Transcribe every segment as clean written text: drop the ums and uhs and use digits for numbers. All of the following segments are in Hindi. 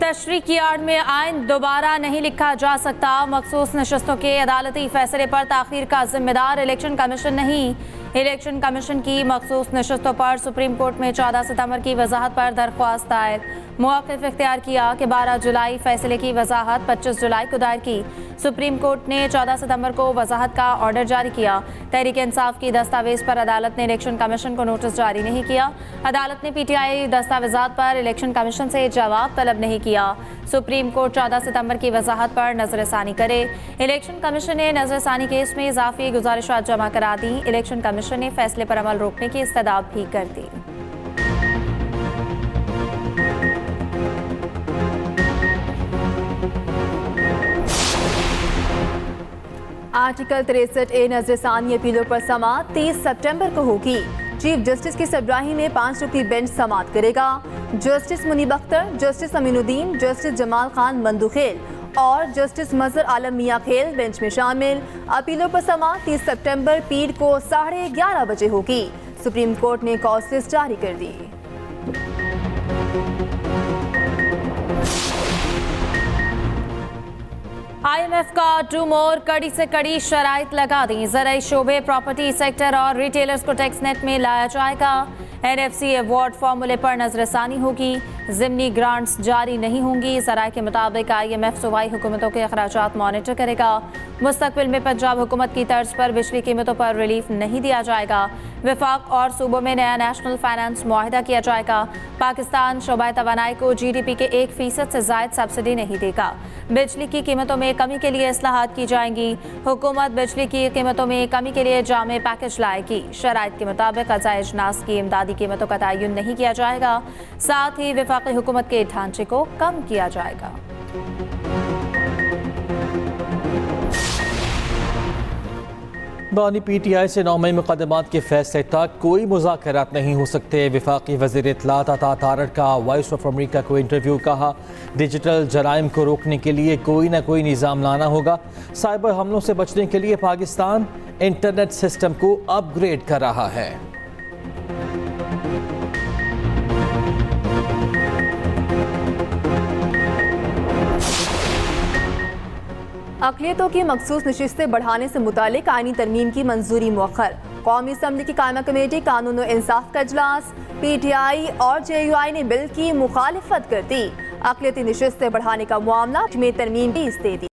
तशरीह की आड़ में आइन दोबारा नहीं लिखा जा सकता। मखसूस नशस्तों के अदालती फैसले पर ताखीर का जिम्मेदार इलेक्शन कमीशन नहीं। इलेक्शन कमीशन की मखसूस नशस्तों पर सुप्रीम कोर्ट में 14 सितंबर की वजाहत पर दरख्वास्त दायर। मौक़िफ़ इख्तियार किया कि 12 जुलाई फैसले की वजाहत 25 जुलाई को दायर की। सुप्रीम कोर्ट ने 14 सितंबर को वजाहत का ऑर्डर जारी किया। तहरीक इंसाफ की दस्तावेज पर अदालत ने इलेक्शन कमीशन को नोटिस जारी नहीं किया। अदालत ने पीटीआई दस्तावेजात पर इलेक्शन कमीशन से जवाब तलब नहीं किया। सुप्रीम कोर्ट 14 सितंबर की वजाहत पर नजरसानी करे। इलेक्शन कमीशन ने नजरसानी केस में इजाफी गुजारिशात जमा करा दी। इलेक्शन कमीशन ने फैसले पर अमल रोकने की इस्तदाब भी कर दी। आर्टिकल 63A नजरसानी अपीलों पर समाअत 30 सितंबर को होगी। चीफ जस्टिस की सरबराही में 5 रुकनी बेंच समाअत करेगा। Justice Munib Akhtar, justice Aminuddin, justice Jamal Khan Mandokhail और जस्टिस मजहर आलम मियां खेल बेंच में शामिल। अपीलों पर समाअत 30 सितंबर पीर को 11:30 बजे होगी। सुप्रीम कोर्ट ने कॉज लिस्ट जारी कर दी। IMF का डू मोर कड़ी से कड़ी शराइत लगा दी। ज़राई शोबे, प्रॉपर्टी सेक्टर और रिटेलर्स को टैक्स नेट में लाया जाएगा। NFC अवार्ड फार्मूले पर नजरसानी होगी। ज़िमनी ग्रांट्स जारी नहीं होंगी। ज़राए के मुताबिक IMF सूबाई हुकूमतों के अखराजात मॉनिटर करेगा। मुस्तकबिल में पंजाब हुकूमत की तर्ज पर बिजली कीमतों पर रिलीफ नहीं दिया जाएगा। विफाक और सूबों में नया नेशनल फाइनेंस मुआहिदा किया जाएगा। पाकिस्तान शोबाए तवानाई को GDP के 1% से ज़ायद सब्सिडी नहीं देगा। बिजली की कीमतों में कमी के लिए इस्लाहात की जाएंगी। हुकूमत बिजली की कीमतों में कमी के लिए जामे पैकेज लाएगी। शराइत के मुताबिक क़ज़ाए अजनास की इमदादी कीमतों का तयन नहीं किया जाएगा। साथ ही विफाकी हुकूमत के ढांचे को कम किया जाएगा। बानी PTI से 9 मई मुकदमात के फैसले तक कोई मुज़ाकरात नहीं हो सकते। विफाकी वज़ीर इत्तलात अता तारड़ का वॉइस ऑफ अमेरिका को इंटरव्यू। कहा, डिजिटल जराइम को रोकने के लिए कोई ना कोई निज़ाम लाना होगा। साइबर हमलों से बचने के लिए पाकिस्तान इंटरनेट सिस्टम को अपग्रेड कर रहा है। अक़लियतों की मखसूस नशिस्तें बढ़ाने से मुतालिक आईनी तरमीम की मंजूरी मुअख्खर। कौमी असम्बली की कायमा कमेटी कानून और इंसाफ का इजलास। PTI और JUI ने बिल की मुखालिफत कर दी। अक़लियती नशिस्तें बढ़ाने का मामला में तरमीम भी दे दी।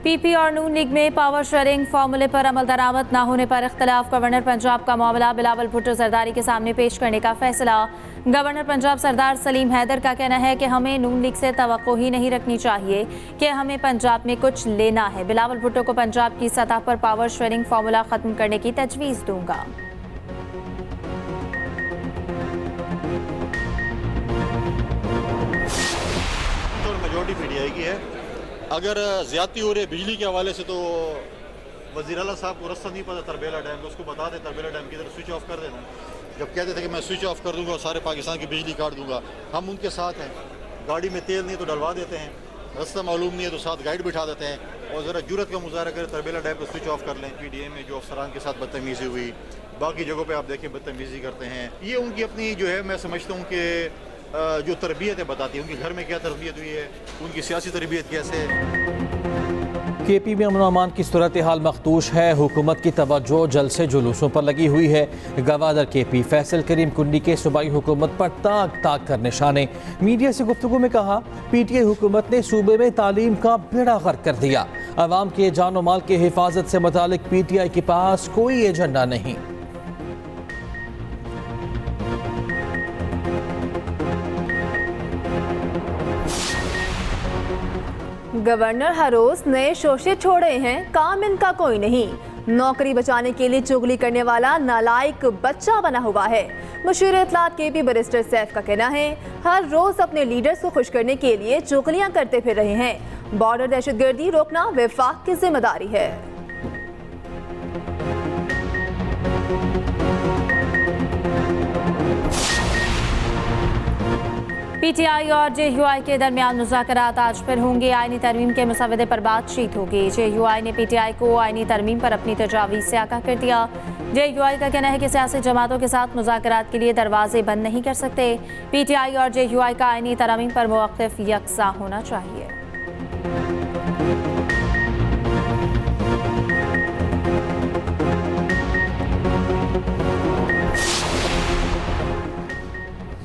PP और नून लीग में पावर शेयरिंग फार्मूले पर अमल दरामद न होने पर इख्तलाफ। गवर्नर पंजाब का मामला बिलावल भुट्टो जरदारी के सामने पेश करने का फैसला। गवर्नर पंजाब सरदार सलीम हैदर का कहना है कि हमें नून लीग से तवक्को ही नहीं रखनी चाहिए कि हमें पंजाब में कुछ लेना है। बिलावल भुट्टो को पंजाब की सतह पर पावर शेयरिंग फार्मूला खत्म करने की तजवीज़ दूंगा। मेजॉरिटी PTI की है। अगर ज़्यादती हो रही है बिजली के हवाले से तो वज़ीर आला साहब को रास्ता नहीं पता तरबेला डैम का, उसको बता दे तरबेला डैम की तरफ स्विच ऑफ कर देना। जब कहते थे कि मैं स्विच ऑफ कर दूंगा और सारे पाकिस्तान की बिजली काट दूंगा, हम उनके साथ हैं। गाड़ी में तेल नहीं तो डलवा देते हैं, रास्ता मालूम नहीं है तो साथ गाइड बिठा देते हैं और ज़रा जुर्रत का मुजाहरा करें, तरबेला डैम को स्विच ऑफ कर लें। PDA में जो अफसरान के साथ बदतमीज़ी हुई, बाकी जगहों पर आप देखें बदतमीज़ी करते हैं। ये उनकी अपनी जो है, मैं समझता हूँ कि जो तरबियत है बताती है उनके घर में क्या तरबियत हुई है, उनकी सियासी तरबियत कैसे है। KP में अमन अमान की सूरत हाल मखदूश है। हुकूमत की तवज्जो जलसे जुलूसों पर लगी हुई है। गवादर KP फैसल करीम कुंडी के सूबाई हुकूमत पर ताक ताक कर निशाने। मीडिया से गुफ्तगू में कहा, PTI हुकूमत ने सूबे में तालीम का बेड़ा गर्क कर दिया। अवाम के जान माल की हिफाजत से मुतालिक PTI के पास कोई एजेंडा नहीं। गवर्नर हर रोज नए शोशे छोड़े हैं, काम इनका कोई नहीं। नौकरी बचाने के लिए चुगली करने वाला नालायक बच्चा बना हुआ है। मुशीर इत्तलात KP बैरिस्टर सैफ का कहना है, हर रोज अपने लीडर्स को खुश करने के लिए चुगलियां करते फिर रहे हैं। बॉर्डर दहशतगर्दी रोकना विफाक की जिम्मेदारी है। PTI और JUI के दरमियान मुज़ाकरात आज फिर होंगे। आईनी तरमीम के मसवदे पर बातचीत होगी। JUI ने PTI को आईनी तरमीम पर अपनी तजावीज़ से आगाह कर दिया। JUI का कहना है कि सियासी जमातों के साथ मुज़ाकरात के लिए दरवाजे बंद नहीं कर सकते। PTI और JUI का आईनी तरमीम पर मौक़िफ़ यकसा होना चाहिए।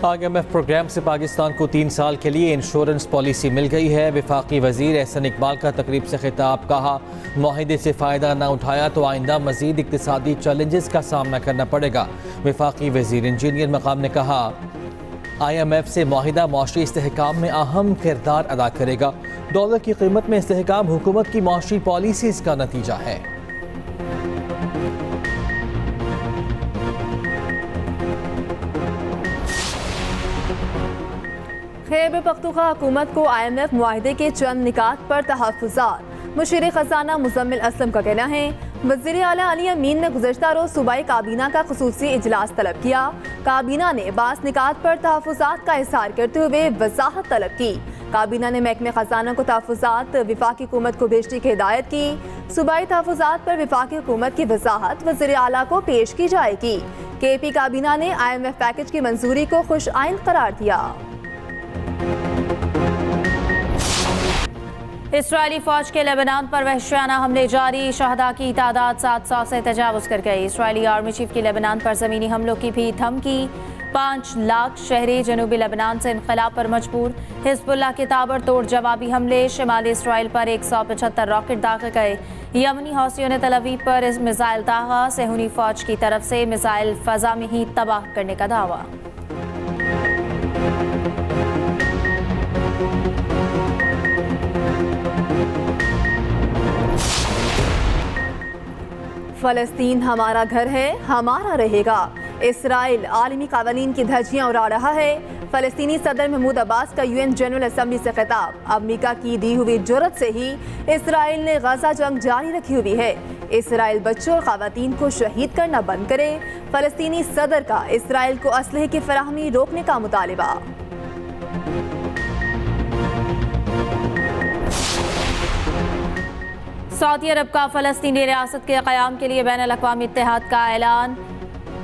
IMF प्रोग्राम से पाकिस्तान को 3 साल के लिए इंश्योरेंस पॉलिसी मिल गई है। वफाकी वजीर एहसन इकबाल का तकरीब से खिताब, कहा मुआहिदे से फ़ायदा न उठाया तो आइंदा मज़ीद इक़्तिसादी चैलेंजेस का सामना करना पड़ेगा। वफाकी वजीर इंजीनियर मकाम ने कहा IMF से मुआहिदा मुआशी इस्तेहकाम में अहम किरदार अदा करेगा। डॉलर की कीमत में इस्तेहकाम हुकूमत की मुआशी पॉलिसीज़ का नतीजा है। खैबर पख्तूनख्वा हुकूमत को IMF मुआहिदे के चंद निकात पर तहफ़्फ़ुज़ात। मुशीर ख़ज़ाना मुज़म्मिल असलम का कहना है वज़ीर आला अली अमीन ने गुज़श्ता रोज़ सूबाई काबीना का ख़ुसूसी इजलास तलब किया। काबीना ने बास निकात पर तहफ़्फ़ुज़ात का इज़हार करते हुए वज़ाहत तलब की। काबीना ने महकमे ख़ज़ाना को तहफ़्फ़ुज़ात वफाकी हुकूमत को भेजने की हिदायत की। सूबाई तहफ़्फ़ुज़ात पर वफाकी हुकूमत की वज़ाहत वज़ीर आला को पेश की जाएगी। KP काबीना ने IMF पैकेज की मंजूरी को खुश आइंद करार दिया। इसराइली फौज के लेबनान पर वहशियाना हमले जारी, शहदा की तादाद 700 से तजावुज़ कर गई। इसराइली आर्मी चीफ की लेबनान पर ज़मीनी हमलों की भी धमकी। 5 लाख शहरी जनूबी लेबनान से इनक़िलाब पर मजबूर। हिज़्बुल्लाह के ताबड़तोड़ जवाबी हमले, शिमाली इसराइल पर 175 रॉकेट दागे गए। यमनी हौसियों ने तल अवीव पर इस मिसाइल दागा। सेहूनी फौज की तरफ से मिसाइल फ़ज़ा में ही तबाह करने का दावा। फ़लस्तीन हमारा घर है, हमारा रहेगा। इसराइल आलमी कानून की धज्जियां उड़ा रहा है। फ़लस्तीनी सदर महमूद अब्बास का UN जनरल असम्बली से खिताब। अमेरिका की दी हुई जुर्रत से ही इसराइल ने गजा जंग जारी रखी हुई है। इसराइल बच्चों और ख़वातीन को शहीद करना बंद करे। फ़लस्तीनी सदर का इसराइल को असलहे की फराहमी रोकने का मुतालिबा। सऊदी अरब का फ़लस्तीनी रियासत के क़याम के लिए बैनुल-अक़वामी इत्तेहाद का ऐलान।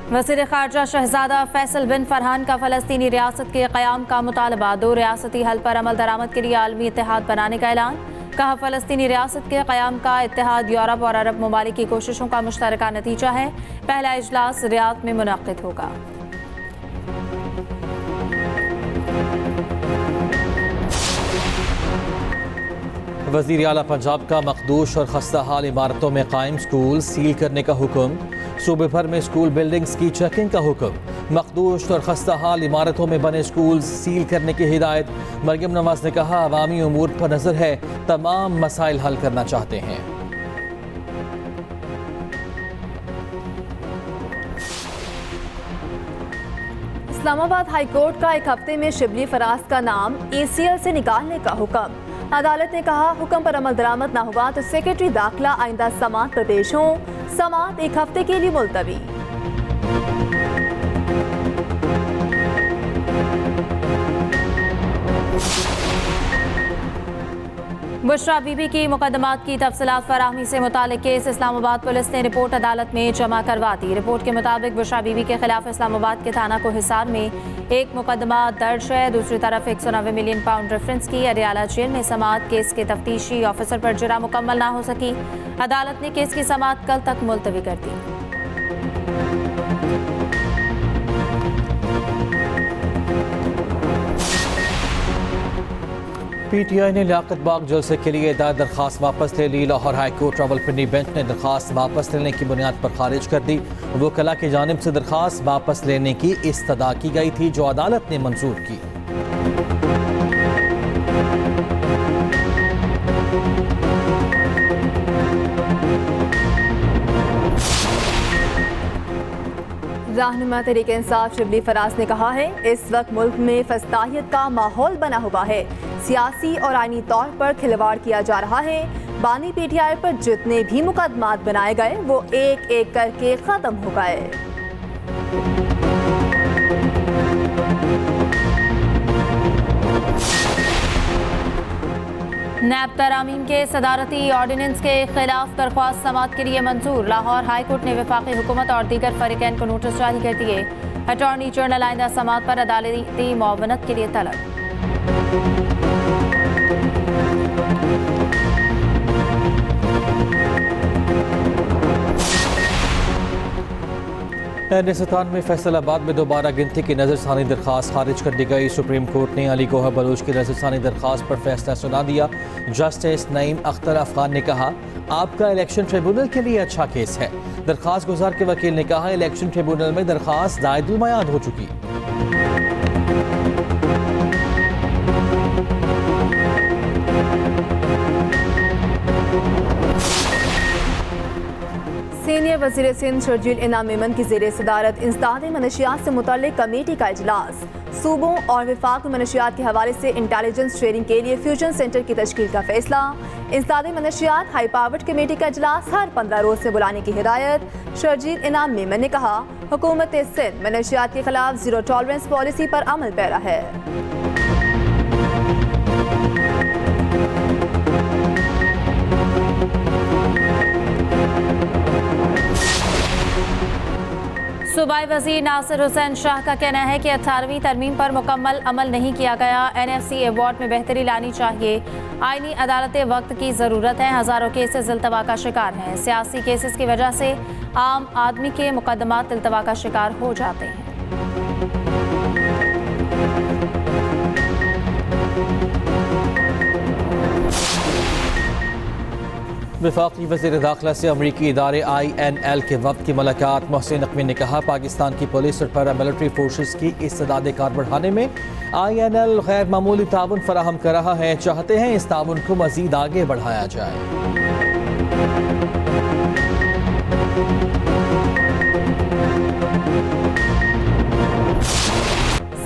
वज़ीर ख़ारजा शहज़ादा फैसल बिन फरहान का फ़लस्तीनी रियासत के क़याम का मुतालबा। 2 रियासती हल पर अमल दरामद के लिए आलमी इत्तेहाद बनाने का ऐलान। कहा फ़लस्तीनी रियासत के क़याम का इत्तेहाद यूरोप और अरब ममालिक की कोशिशों का मुश्तरका नतीजा है। पहला इजलास रियाद में मुनक़्क़िद होगा। वज़ीर आला पंजाब का मखदूश और खस्ता हाल इमारतों में कायम स्कूल सील करने का हुक्म। सूबे भर में स्कूल बिल्डिंग्स की चेकिंग का हुक्म। मखदूश और खस्ता हाल इमारतों में बने स्कूल सील करने की हिदायत। मरियम नवाज ने कहा अवामी उमूर पर नजर है, तमाम मसाइल हल करना चाहते हैं। इस्लामाबाद हाई कोर्ट का एक हफ्ते में शिबली फराज का नाम ACL से निकालने का हुक्म। अदालत ने कहा हुक्म पर अमल दरामद न हुआ तो सेक्रेटरी दाखिला आइंदा समाअत पर पेश हों। समाअत एक हफ्ते के लिए मुलतवी। बुशरा बीबी की मुकदमात की तफसीलात फराहमी से मुतालिक केस इस्लामाबाद पुलिस ने रिपोर्ट अदालत में जमा करवा दी। रिपोर्ट के मुताबिक बुशरा बीबी के खिलाफ इस्लामाबाद के थाना को हिसार में एक मुकदमा दर्ज है। दूसरी तरफ 190 मिलियन पाउंड रेफरेंस की अरियाला जेल में समाअत केस के तफ्तीशी ऑफिसर पर जुर्म मुकम्मल ना हो सकी। अदालत ने केस की समाअत कल तक मुलतवी कर दी। PTI ने लियाकत बाग जलसे के लिए दायर दरख्वास्त वापस ले ली। Lahore high court Rawalpindi bench ने दरख्वास्त वापस लेने की बुनियाद पर खारिज कर दी। वकला की जानिब से दरख्वास्त वापस लेने की इस्तदा की गई थी जो अदालत ने मंजूर की। रहनुमा तहरीक इंसाफ शिबली फराज ने कहा है इस वक्त मुल्क में फस्ताहियत का माहौल बना हुआ है। सियासी और आईनी तौर पर खिलवाड़ किया जा रहा है। बानी PTI पर जितने भी मुकदमात बनाए गए वो एक एक करके खत्म हो गए। नैब तरामीम के सदारती ऑर्डिनेंस के खिलाफ दरख्वास्त समाअत के लिए मंजूर। लाहौर हाई कोर्ट ने वफाकी हुकूमत और दीगर फरीकैन को नोटिस जारी कर दिए। अटॉर्नी जनरल आइंदा समाअत पर अदालती मुआवनत के लिए तलब। NS-97 में फैसलाबाद में दोबारा गिनती की नजरसानी दरखास्त खारिज कर दी गई। सुप्रीम कोर्ट ने अली गोहर बलूच की नजरसानी दरखास्त पर फैसला सुना दिया। जस्टिस नईम अख्तर अफगान ने कहा, आपका इलेक्शन ट्रिब्यूनल के लिए अच्छा केस है। दरखास्त गुजार के वकील ने कहा, इलेक्शन ट्रिब्यूनल में दरखास्त जायदुल मयाद हो चुकी। सीनियर वज़ीर सिंध शर्जील इनाम मेमन की ज़ेर सदारत इंसदाद मनशियात से मुतल्लिक़ कमेटी का इजलास। सूबों और वफाक मनशियात के हवाले से इंटेलिजेंस शेयरिंग के लिए फ्यूजन सेंटर की तश्कील का फैसला। इंसदाद मनशियात हाई पावर्ड कमेटी का इजलास हर 15 रोज से बुलाने की हिदायत। शर्जील इनाम मेमन ने कहा, हुकूमत सिंध मनशियात के खिलाफ जीरो टॉलरेंस पॉलिसी पर अमल पैरा है। सूबाई वजीर नासिर हुसैन शाह का कहना है कि 18वीं तरमीम पर मुकम्मल अमल नहीं किया गया। NFC अवार्ड में बेहतरी लानी चाहिए। आईनी अदालतें वक्त की ज़रूरत है। हज़ारों केसेस इल्तवा का शिकार हैं। सियासी केसेस की वजह से आम आदमी के मुकदमात इल्तवा का शिकार हो जाते हैं। वफाकी वज़ीर दाखिला से अमरीकी इदारे INL के वक्त की मुलाकात। मोहसिन नकवी ने कहा, पाकिस्तान की पुलिस और पैरामिलिट्री फोर्सेस की इस्तेदाद कार बढ़ाने में INL गैर मामूली ताउन फराहम कर रहा है। चाहते हैं इस ताउन को मज़ीद आगे बढ़ाया जाए।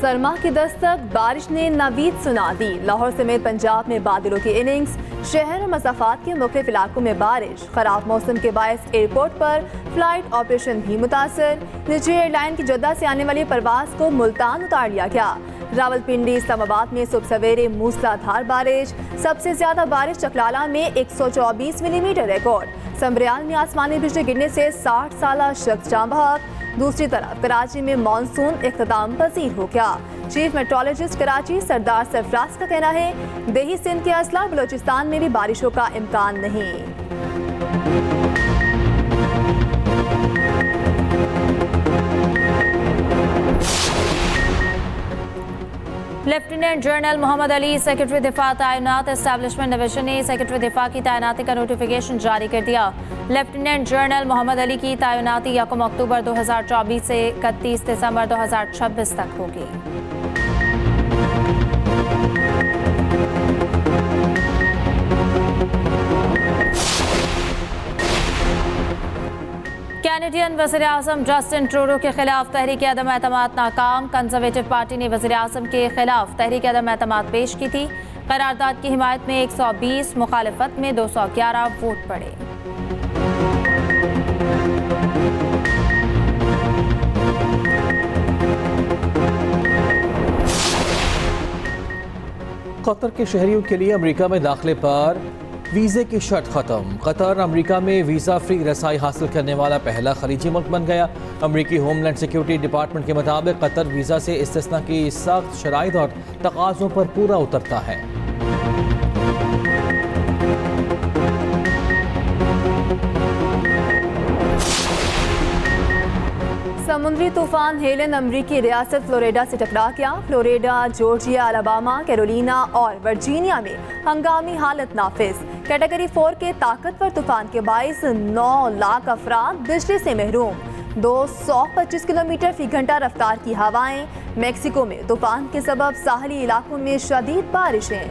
सरमा की दस्तक, बारिश ने नवीद सुना दी। लाहौर समेत पंजाब में बादलों की इनिंग्स। शहर और मसाफात के मुख्तलिफ इलाकों में बारिश। खराब मौसम के बायस एयरपोर्ट पर फ्लाइट ऑपरेशन भी मुतासर। निजी एयरलाइन की जद्दा से आने वाली परवाज को मुल्तान उतार लिया गया। रावलपिंडी इस्लामाबाद में सुबह सवेरे मूसलाधार बारिश। सबसे ज्यादा बारिश चकलाला में 124 मिलीमीटर रिकॉर्ड। संब्रियाल में आसमानी बिजली गिरने से 60 साल शख्स जान बहक। दूसरी तरफ कराची में मानसून इख्तिताम पजीर हो गया। चीफ मेट्रोलॉजिस्ट कराची सरदार सरफराज का कहना है, देही सिंध के असला बलोचिस्तान में भी बारिशों का इम्कान नहीं। Lieutenant general Mohammad Ali secretary दिफा तैनात। एस्टैब्लिशमेंट डिवीजन ने सेक्रेटरी दिफा की तैनाती का नोटिफिकेशन जारी कर दिया। लेफ्टिनेंट जनरल मोहम्मद अली की तैनाती 1 अक्टूबर 2024 से 31 दिसंबर 2026 तक होगी। कैनेडियन वज़ीर आज़म जस्टिन ट्रूडो के खिलाफ तहरीक अदम एतमाद नाकाम। कंजर्वेटिव पार्टी ने वज़ीर आज़म के खिलाफ तहरीक अदम एतमाद पेश की थी। करारदाद की हिमायत में 120, मुखालिफत में 211 वोट पड़े। कतर के शहरियों के लिए अमेरिका में दाखिले पर वीज़े की शर्त ख़त्म। कतर अमेरिका में वीज़ा फ्री रसाई हासिल करने वाला पहला खलीजी मुल्क बन गया। अमेरिकी होमलैंड सिक्योरिटी डिपार्टमेंट के मुताबिक कतर वीज़ा से इस्तिस्ना की सख्त शराइत और तकाज़ों पर पूरा उतरता है। समुद्री तूफान हेलन अमरीकी रियासत फ्लोरिडा से टकरा गया। फ्लोरिडा, जॉर्जिया, अलाबामा, कैरोलिना और वर्जीनिया में हंगामी हालत नाफिज। कैटेगरी 4 के ताकतवर तूफान के बाइस 9 लाख अफराद बिजली से महरूम। 225 किलोमीटर फी घंटा रफ्तार की हवाएं। मेक्सिको में तूफान के सबब साहली इलाकों में शदीद बारिशें।